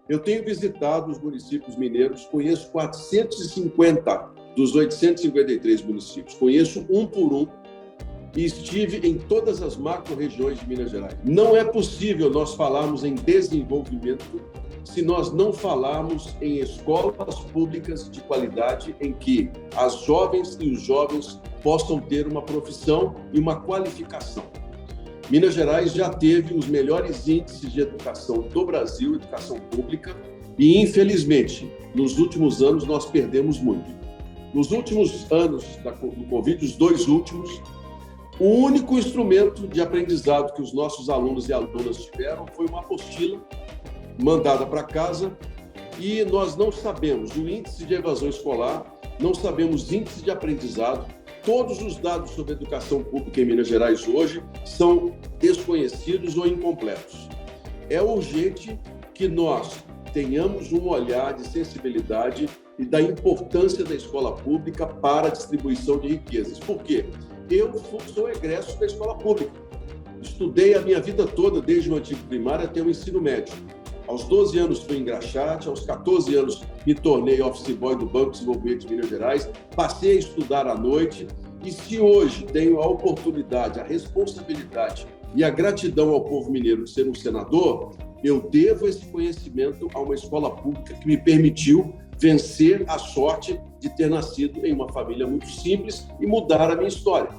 Eu tenho visitado os municípios mineiros, conheço 450 dos 853 municípios, conheço um por um e estive em todas as macro-regiões de Minas Gerais. Não é possível nós falarmos em desenvolvimento se nós não falarmos em escolas públicas de qualidade em que as jovens e os jovens possam ter uma profissão e uma qualificação. Minas Gerais já teve os melhores índices de educação do Brasil, educação pública, e, infelizmente, nos últimos anos nós perdemos muito. Nos últimos anos do Covid, os 2 últimos, o único instrumento de aprendizado que os nossos alunos e alunas tiveram foi uma apostila mandada para casa, e nós não sabemos o índice de evasão escolar, não sabemos índice de aprendizado. Todos os dados sobre educação pública em Minas Gerais hoje são desconhecidos ou incompletos. É urgente que nós tenhamos um olhar de sensibilidade e da importância da escola pública para a distribuição de riquezas. Por quê? Eu sou egresso da escola pública. Estudei a minha vida toda, desde o antigo primário até o ensino médio. Aos 12 anos fui engraxate, aos 14 anos me tornei office boy do Banco de Desenvolvimento de Minas Gerais, passei a estudar à noite, e se hoje tenho a oportunidade, a responsabilidade e a gratidão ao povo mineiro de ser um senador, eu devo esse conhecimento a uma escola pública que me permitiu vencer a sorte de ter nascido em uma família muito simples e mudar a minha história.